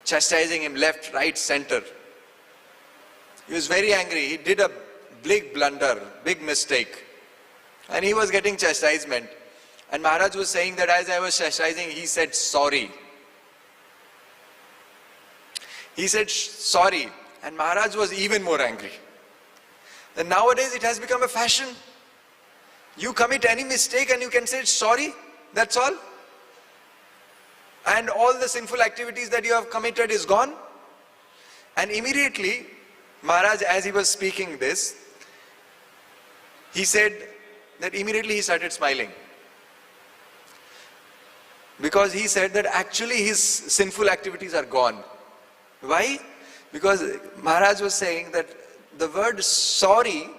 chastising him left, right, center. He was very angry. He did a big blunder, big mistake. And he was getting chastisement. And Maharaj was saying that as I was chastising, he said sorry. He said sorry. And Maharaj was even more angry. And nowadays it has become a fashion. You commit any mistake and you can say sorry, that's all. And all the sinful activities that you have committed is gone. And immediately, Maharaj, as he was speaking this, he said that immediately he started smiling. Because he said that actually his sinful activities are gone. Why? Because Maharaj was saying that the word sorry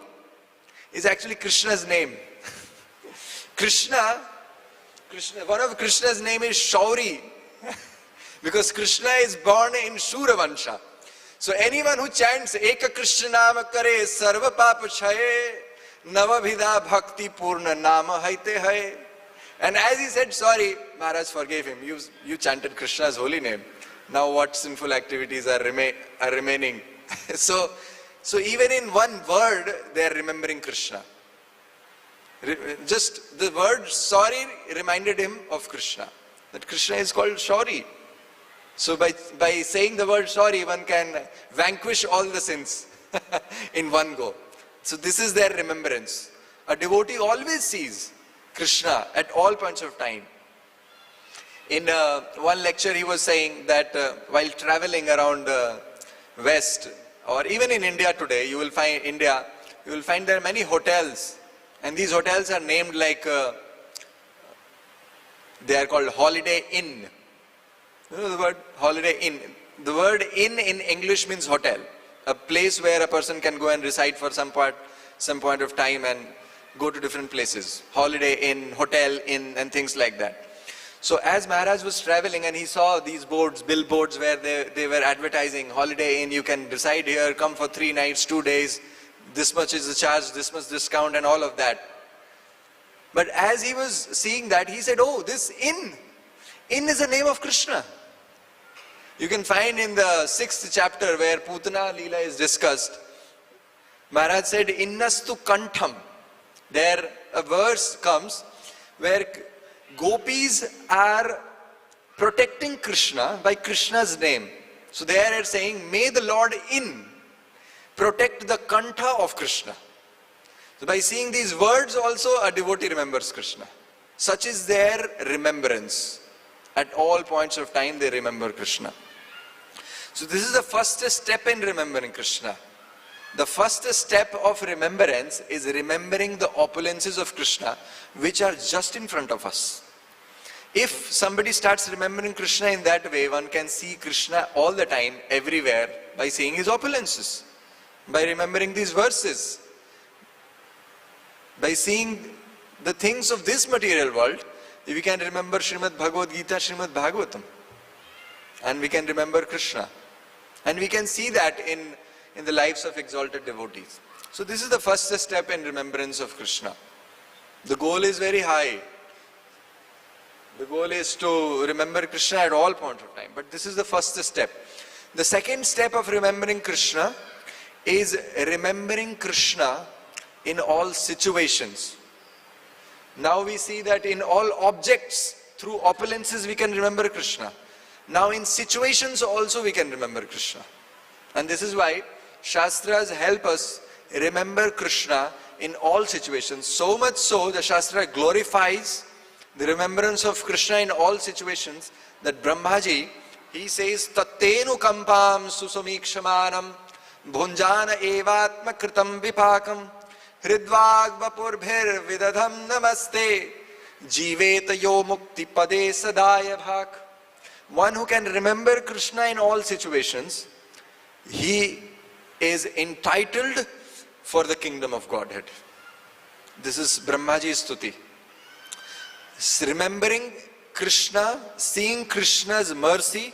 is actually Krishna's name. Krishna, one of Krishna's name is Shauri. Because Krishna is born in Shura Vansha. So anyone who chants Eka Krishna Nama Kare Sarva Papa Chaye Navabhida Bhakti Purna Nama Haite Hai. And as he said sorry, Maharaj forgave him. You chanted Krishna's holy name. Now what sinful activities are remaining? So even in one word, they are remembering Krishna. Just the word sorry reminded him of Krishna. That Krishna is called Shauri. So by saying the word sorry, one can vanquish all the sins in one go. So this is their remembrance. A devotee always sees Krishna at all points of time. In one lecture he was saying that while traveling around West, or even in India today, you will find there are many hotels. And these hotels are named like, they are called Holiday Inn. You know the word Holiday Inn? The word inn in English means hotel. A place where a person can go and reside for some point of time and go to different places. Holiday Inn, Hotel Inn, and things like that. So as Maharaj was traveling and he saw these boards, billboards where they were advertising, Holiday Inn, you can reside here, come for 3 nights, 2 days, this much is the charge, this much discount and all of that. But as he was seeing that, he said, oh, this inn is the name of Krishna. You can find in the 6th chapter where Putana Leela is discussed, Maharaj said, Innastu Kantham. There a verse comes where gopis are protecting Krishna by Krishna's name. So they are saying, may the Lord protect the Kantha of Krishna. So by seeing these words also, a devotee remembers Krishna. Such is their remembrance. At all points of time they remember Krishna. So this is the first step in remembering Krishna. The first step of remembrance is remembering the opulences of Krishna, which are just in front of us. If somebody starts remembering Krishna in that way, one can see Krishna all the time, everywhere, by seeing his opulences, by remembering these verses, by seeing the things of this material world. We can remember Srimad Bhagavad Gita, Srimad Bhagavatam, and we can remember Krishna. And we can see that in the lives of exalted devotees. So this is the first step in remembrance of Krishna. The goal is very high. The goal is to remember Krishna at all points of time. But this is the first step. The second step of remembering Krishna is remembering Krishna in all situations. Now we see that in all objects, through opulences we can remember Krishna. Now in situations also we can remember Krishna. And this is why Shastras help us remember Krishna in all situations. So much so, the Shastra glorifies the remembrance of Krishna in all situations, that Brahmaji, he says, Tattenu kampam susamikshamanam bhunjana evatma kritam vipakam hridvag vapurbhir vidadham namaste jiveta yo mukti pade sadaya bhak. One who can remember Krishna in all situations, he is entitled for the kingdom of Godhead. This is Brahmaji's stuti. Remembering Krishna, seeing Krishna's mercy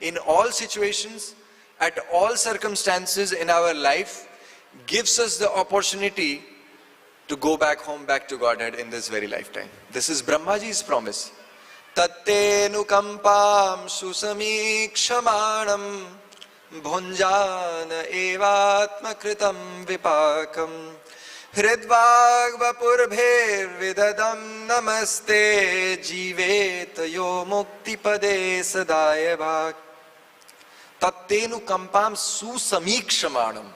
in all situations, at all circumstances in our life, gives us the opportunity to go back home, back to Godhead in this very lifetime. This is Brahmaji's promise. Tattenukampam susamikshamaanam bhunjana evatmakritam vipakam hridvagvapurbher vidadam namaste jivet yo muktipade sadaya bhak. Tattenukampam susamikshamaanam.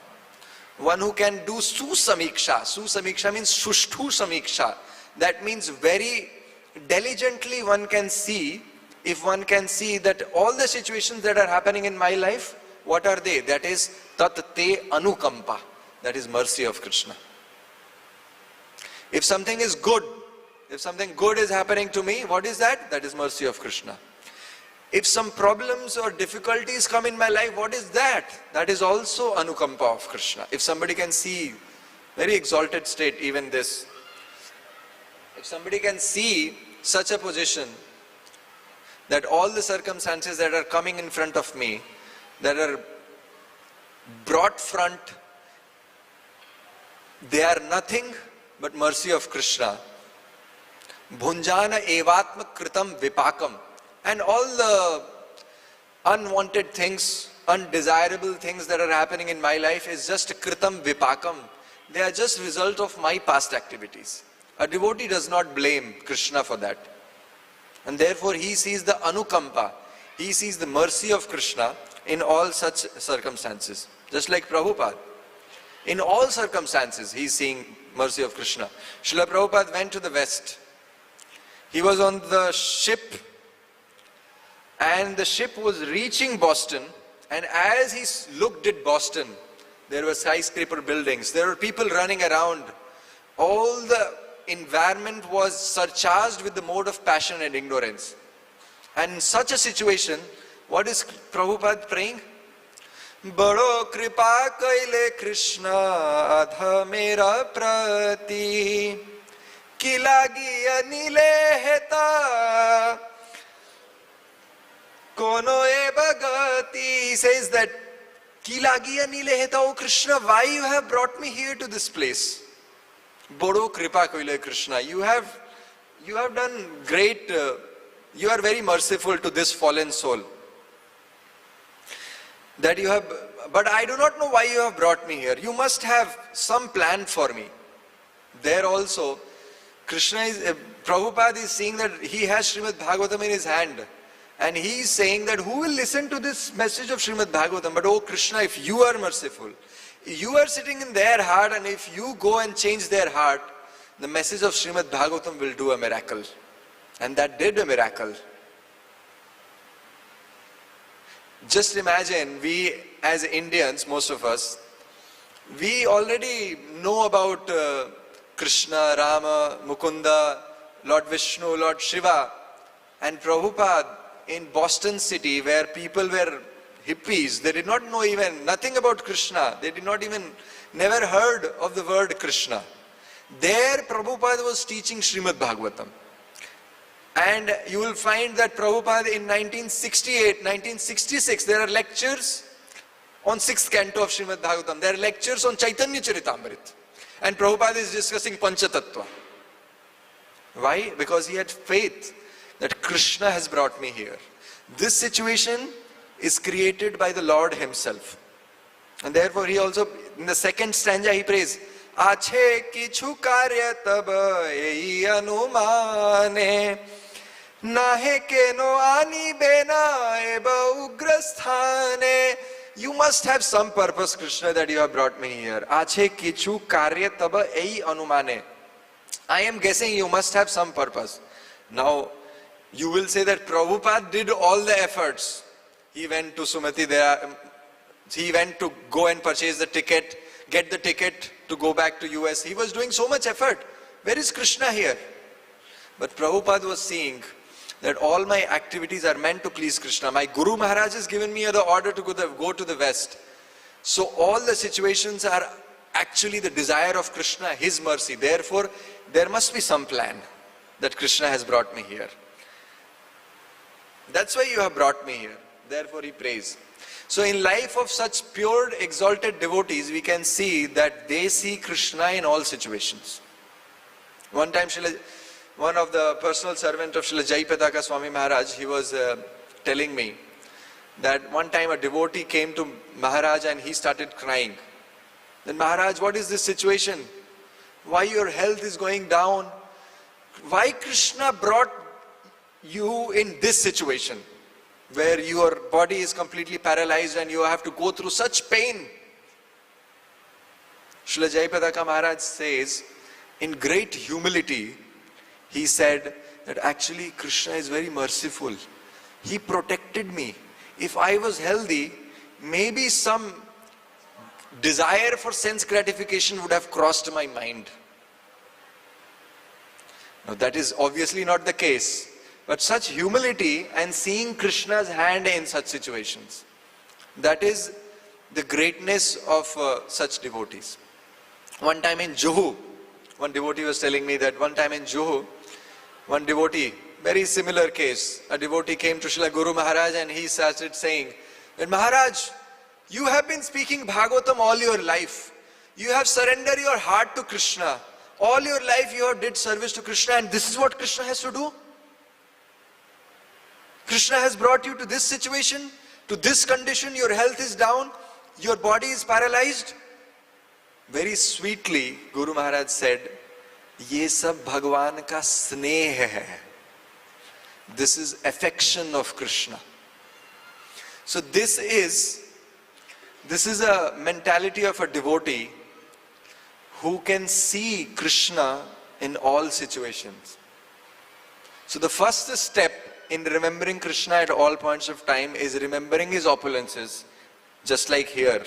One who can do susamiksha. Susamiksha means shushtu samiksha. That means very diligently one can see, if one can see that all the situations that are happening in my life, what are they? That is tatte anukampa. That is mercy of Krishna. If something is good, if something good is happening to me, what is that? That is mercy of Krishna. If some problems or difficulties come in my life, what is that? That is also anukampa of Krishna. If somebody can see, very exalted state, even this. If somebody can see such a position, that all the circumstances that are coming in front of me, that are brought front, they are nothing but mercy of Krishna. Bhunjana evatma kritam vipakam. And all the unwanted things, undesirable things that are happening in my life is just kritam vipakam. They are just result of my past activities. A devotee does not blame Krishna for that. And therefore he sees the anukampa. He sees the mercy of Krishna in all such circumstances. Just like Prabhupada. In all circumstances he is seeing mercy of Krishna. Srila Prabhupada went to the West. He was on the ship, and the ship was reaching Boston, and as he looked at Boston, there were skyscraper buildings, there were people running around. All the environment was surcharged with the mode of passion and ignorance. And in such a situation, what is Prabhupada praying? Bado kripa kaile Krishna adha mera prati kilagi anile heta kono e bhagati. He says that kilagi anile heta, O Krishna, why you have brought me here to this place? Bado kripa kaile Krishna, you have done great, you are very merciful to this fallen soul. That you have, but I do not know why you have brought me here. You must have some plan for me. There also, Prabhupada is seeing that he has Srimad Bhagavatam in his hand. And he is saying that who will listen to this message of Srimad Bhagavatam? But oh Krishna, if you are merciful, you are sitting in their heart, and if you go and change their heart, the message of Srimad Bhagavatam will do a miracle. And that did a miracle. Just imagine, we as Indians, most of us, we already know about Krishna, Rama, Mukunda, Lord Vishnu, Lord Shiva. And Prabhupada in Boston city, where people were hippies, they did not know even nothing about Krishna. They did not even, never heard of the word Krishna. There Prabhupada was teaching Srimad Bhagavatam. And you will find that Prabhupada in 1968, 1966, there are lectures on 6th canto of Srimad Bhagavatam. There are lectures on Chaitanya Charitamrita. And Prabhupada is discussing Panchatattva. Why? Because he had faith that Krishna has brought me here. This situation is created by the Lord himself. And therefore he also, in the second stanza, he prays, Ache kichu karya tab ei anumane nahe keno ani bena eba ugrasthane. You must have some purpose, Krishna, that you have brought me here. Ache kichu karya tab ei anumane. I am guessing you must have some purpose. Now, you will say that Prabhupada did all the efforts. He went to Sumati there. He went to go and purchase the ticket, get the ticket to go back to US. He was doing so much effort. Where is Krishna here? But Prabhupada was seeing that all my activities are meant to please Krishna. My Guru Maharaj has given me the order to go to the West. So all the situations are actually the desire of Krishna, his mercy. Therefore, there must be some plan that Krishna has brought me here. That's why you have brought me here. Therefore he prays. So in life of such pure exalted devotees, we can see that they see Krishna in all situations. One time one of the personal servant of Srila Jayapataka Swami Maharaj, he was telling me that one time a devotee came to Maharaj and he started crying. Then, Maharaj, what is this situation? Why your health is going down? Why Krishna brought you in this situation where your body is completely paralyzed and you have to go through such pain? Srila Jayapataka Maharaj says, in great humility, he said that actually Krishna is very merciful. He protected me. If I was healthy, maybe some desire for sense gratification would have crossed my mind. Now that is obviously not the case. But such humility and seeing Krishna's hand in such situations, that is the greatness of such devotees. One time in Juhu, one devotee was telling me that one time in Juhu, one devotee, very similar case, a devotee came to Srila Guru Maharaj and he started saying that, Maharaj, you have been speaking Bhagavatam all your life. You have surrendered your heart to Krishna. All your life you have did service to Krishna, and this is what Krishna has to do? Krishna has brought you to this situation, to this condition, your health is down, your body is paralyzed. Very sweetly, Guru Maharaj said, Ye sab Bhagwan ka sneh hai. This is affection of Krishna. So this is a mentality of a devotee who can see Krishna in all situations. So the first step in remembering Krishna at all points of time is remembering his opulences, just like here,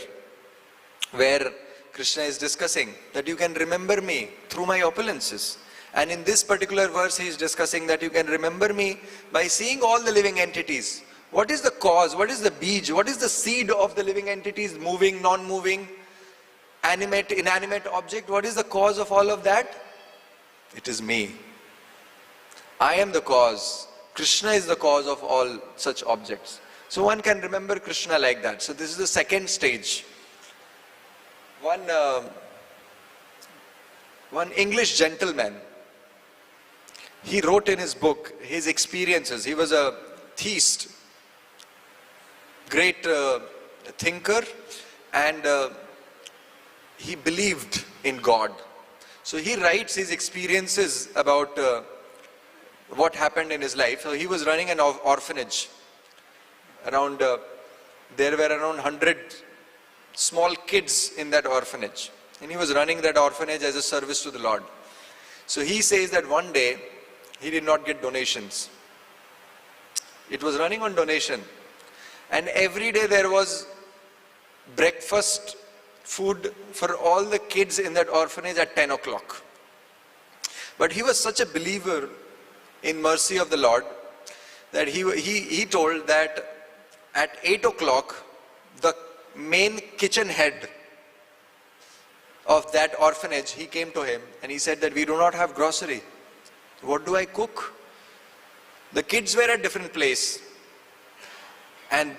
where Krishna is discussing that you can remember me through my opulences. And in this particular verse he is discussing that you can remember me by seeing all the living entities. What is the cause? What is the beej? What is the seed of the living entities? Moving, non-moving, animate, inanimate object. What is the cause of all of that? It is me. I am the cause. Krishna is the cause of all such objects. So one can remember Krishna like that. So this is the second stage. One English gentleman, he wrote in his book his experiences. He was a theist, great thinker, and he believed in God. So he writes his experiences about what happened in his life. So he was running an orphanage. There were around 100 small kids in that orphanage. And he was running that orphanage as a service to the Lord. So he says that one day, he did not get donations. It was running on donation. And every day there was breakfast food for all the kids in that orphanage at 10 o'clock. But he was such a believer in mercy of the Lord that he told that at 8 o'clock, the main kitchen head of that orphanage, he came to him and he said that we do not have grocery. What do I cook? The kids were at different place. And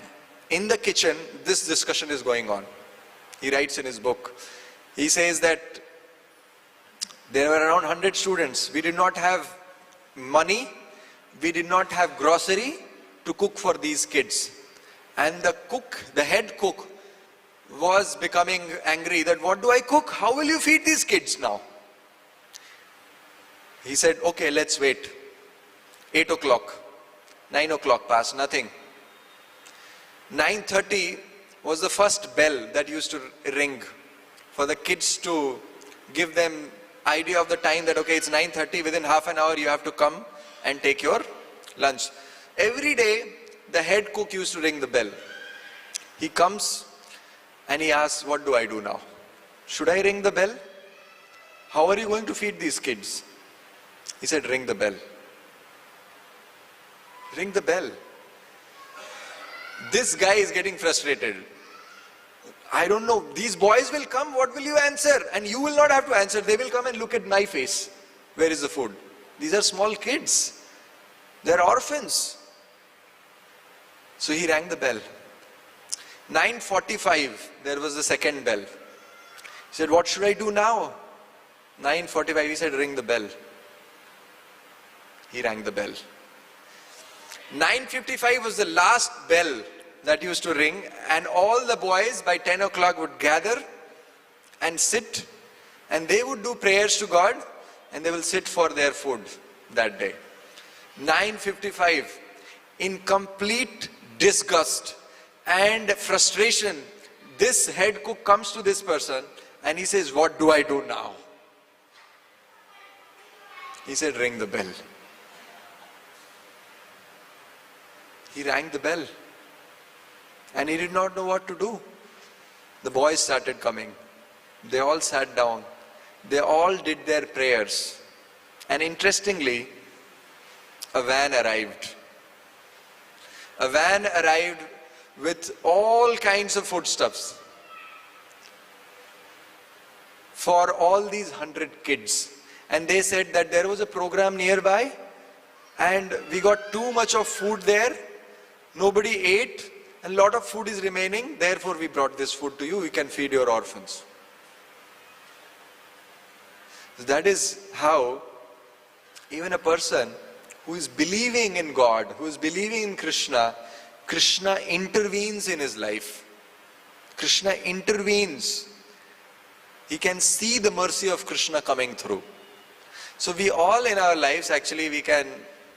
in the kitchen, this discussion is going on. He writes in his book. He says that there were around 100 students. We did not have money. We did not have grocery to cook for these kids. And the cook, the head cook, was becoming angry that what do I cook? How will you feed these kids now? He said, okay, let's wait. 8 o'clock, 9 o'clock passed, nothing. 9:30 was the first bell that used to ring for the kids to give them idea of the time that okay, it's 9:30, within half an hour you have to come and take your lunch. Every day the head cook used to ring the bell. He comes and he asks, what do I do now? Should I ring the bell? How are you going to feed these kids? He said, ring the bell. Ring the bell. This guy is getting frustrated. I don't know, these boys will come, what will you answer? And you will not have to answer, they will come and look at my face. Where is the food? These are small kids. They are orphans. So he rang the bell. 9:45, there was the second bell. He said, what should I do now? 9:45, he said, ring the bell. He rang the bell. 9:55 was the last bell that used to ring, and all the boys by 10 o'clock would gather and sit, and they would do prayers to God, and they will sit for their food that day. 9:55, in complete disgust and frustration, this head cook comes to this person and he says, "What do I do now?" He said, "Ring the bell." He rang the bell and he did not know what to do. The boys started coming. They all sat down. They all did their prayers. And interestingly, a van arrived. A van arrived with all kinds of foodstuffs for all these 100 kids. And they said that there was a program nearby and we got too much of food there. Nobody ate and a lot of food is remaining. Therefore, we brought this food to you. You can feed your orphans. That is how even a person who is believing in God, who is believing in Krishna, Krishna intervenes in his life. Krishna intervenes. He can see the mercy of Krishna coming through. So we all in our lives, actually we can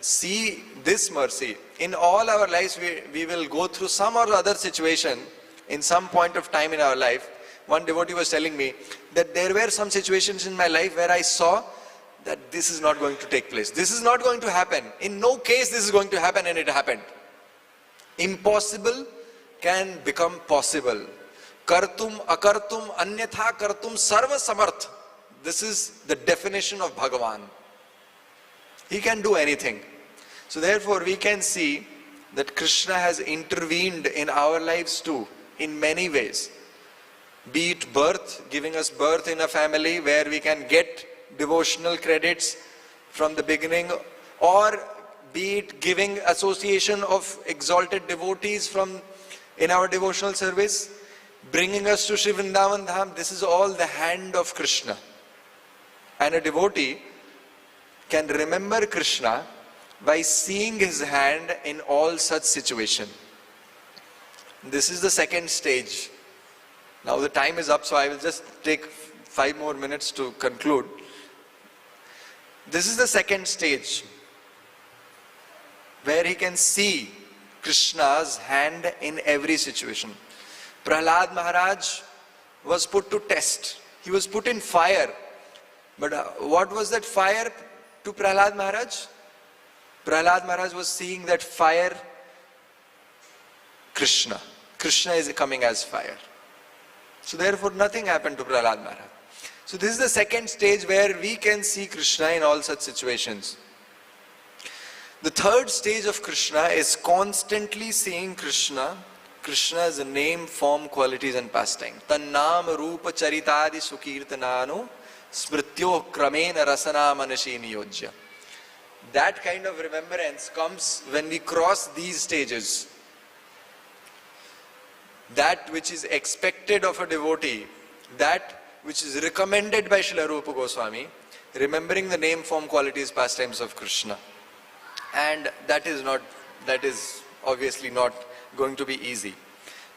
see this mercy. In all our lives we will go through some or other situation in some point of time in our life. One devotee was telling me that there were some situations in my life where I saw that this is not going to take place. This is not going to happen. In no case this is going to happen, and it happened. Impossible can become possible. Kartum akartum anyatha kartum sarva samarth. This is the definition of Bhagavan. He can do anything. So therefore we can see that Krishna has intervened in our lives too, in many ways. Be it birth, giving us birth in a family where we can get devotional credits from the beginning, or be it giving association of exalted devotees in our devotional service, bringing us to Sri Vrindavan Dham. This is all the hand of Krishna. And a devotee can remember Krishna by seeing his hand in all such situation. This is the second stage. Now the time is up, so I will just take 5 more minutes to conclude. This is the second stage where he can see Krishna's hand in every situation. Prahlad Maharaj was put to test. He was put in fire. But what was that fire to Prahlad Maharaj? Prahlad Maharaj was seeing that fire, Krishna. Krishna is coming as fire. So therefore nothing happened to Prahlad Maharaj. So this is the second stage where we can see Krishna in all such situations. The third stage of Krishna is constantly seeing Krishna. Krishna's name, form, qualities and pastime. Tannam rupa charitadi sukirtanano smrityo kramena rasana manashi niyojya. That kind of remembrance comes when we cross these stages. That which is expected of a devotee, that which is recommended by Srila Rupa Goswami, remembering the name, form, qualities, pastimes of Krishna. And that is obviously not going to be easy.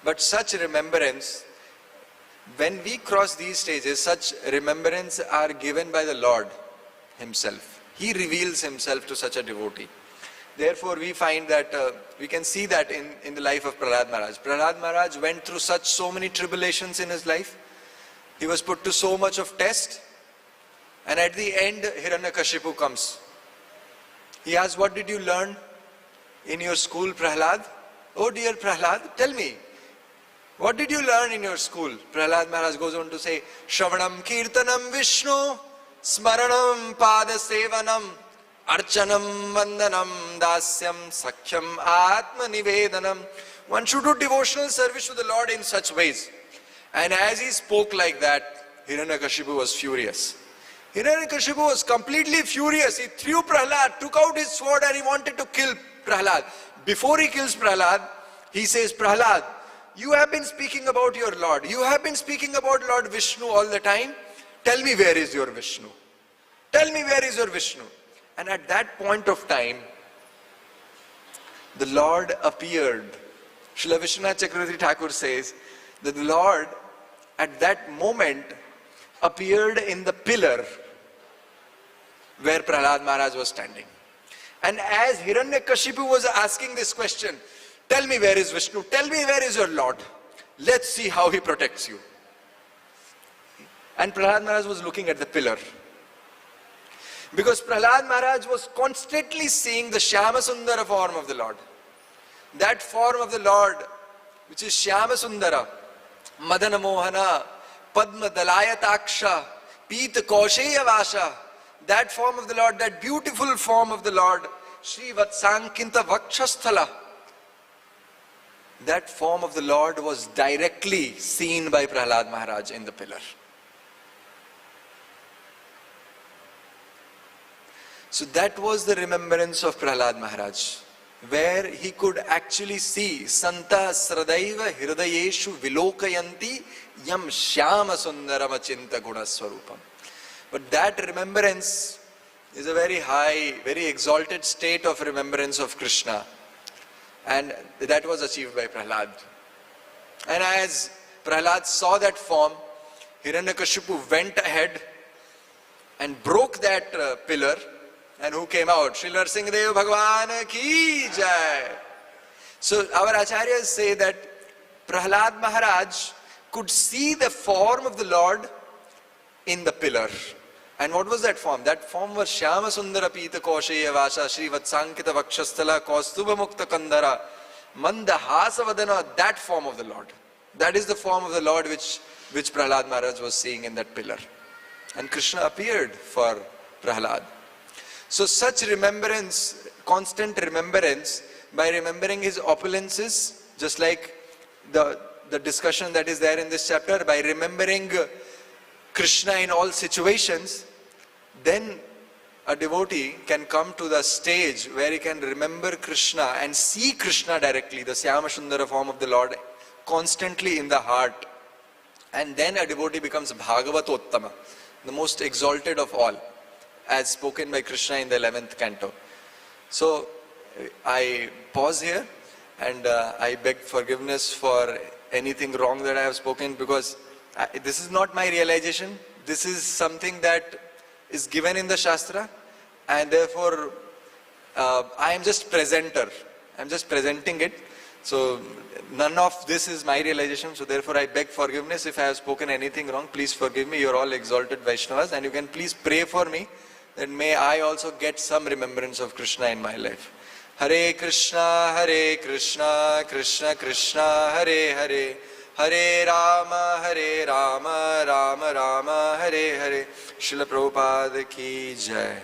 But such remembrance, when we cross these stages, such remembrance are given by the Lord himself. He reveals himself to such a devotee. Therefore, we find that, we can see that in the life of Prahlad Maharaj. Prahlad Maharaj went through so many tribulations in his life. He was put to so much of test. And at the end, Hiranyakashipu comes. He asks, "What did you learn in your school, Prahlad?" "Oh dear Prahlad, tell me, what did you learn in your school?" Prahlad Maharaj goes on to say, "Shravanam Kirtanam Vishnu, Smaranam Pada Sevanam, Archanam Vandanam Dasyam Sakhyam Atma Nivedanam." One should do devotional service to the Lord in such ways. And as he spoke like that, Hiranyakashipu was furious. Hiranyakashipu was completely furious. He threw Prahlad, took out his sword and he wanted to kill Prahlad. Before he kills Prahlad, he says, "Prahlad, you have been speaking about your Lord. You have been speaking about Lord Vishnu all the time. Tell me, where is your Vishnu? Tell me, where is your Vishnu?" And at that point of time, the Lord appeared. Srila Vishwanath Chakravarti Thakur says that the Lord at that moment appeared in the pillar where Prahlad Maharaj was standing. And as Hiranyakashipu was asking this question, tell me where is Vishnu, tell me where is your Lord, let's see how he protects you. And Prahlad Maharaj was looking at the pillar. Because Prahlad Maharaj was constantly seeing the Shyama Sundara form of the Lord. That form of the Lord, which is Shyama Sundara, Madana Mohana, Padma Dalayataksha, Pita Kausheya Vasha, that form of the Lord, that beautiful form of the Lord, Shri Vatsankinta Vakshasthala, that form of the Lord was directly seen by Prahlad Maharaj in the pillar. So that was the remembrance of Prahlad Maharaj, where he could actually see Santa Sradaiva Hirdayeshu Vilokayanti Yam Shyama Sundaram Achinta Guna Swarupam. But that remembrance is a very high, very exalted state of remembrance of Krishna. And that was achieved by Prahlad. And as Prahlad saw that form, Hiranyakashipu went ahead and broke that pillar. And who came out? Shri Narsingadev Bhagwan ki jai. So our acharyas say that Prahlad Maharaj could see the form of the Lord in the pillar. And what was that form? That form was Shyama Sundara Pita Kausheya Vasha Shri Vatsankita Vakshasthala Kaustuba Mukta Kandara Manda Hasavadana. That form of the Lord. That is the form of the Lord which Prahlad Maharaj was seeing in that pillar. And Krishna appeared for Prahlad. So such remembrance, constant remembrance, by remembering his opulences, just like the discussion that is there in this chapter, by remembering Krishna in all situations, then a devotee can come to the stage where he can remember Krishna and see Krishna directly, the Syama Sundara form of the Lord, constantly in the heart. And then a devotee becomes Bhagavatottama, the most exalted of all, as spoken by Krishna in the 11th canto. So I pause here and I beg forgiveness for anything wrong that I have spoken, because this is not my realization. This is something that is given in the Shastra, and therefore I am just presenter. I am just presenting it. So none of this is my realization. So therefore I beg forgiveness if I have spoken anything wrong. Please forgive me. You are all exalted Vaishnavas, and you can please pray for me that may I also get some remembrance of Krishna in my life. Hare Krishna, Krishna Krishna, Hare Hare, Hare Rama, Rama Rama, Hare Hare. Srila Prabhupada ki jai.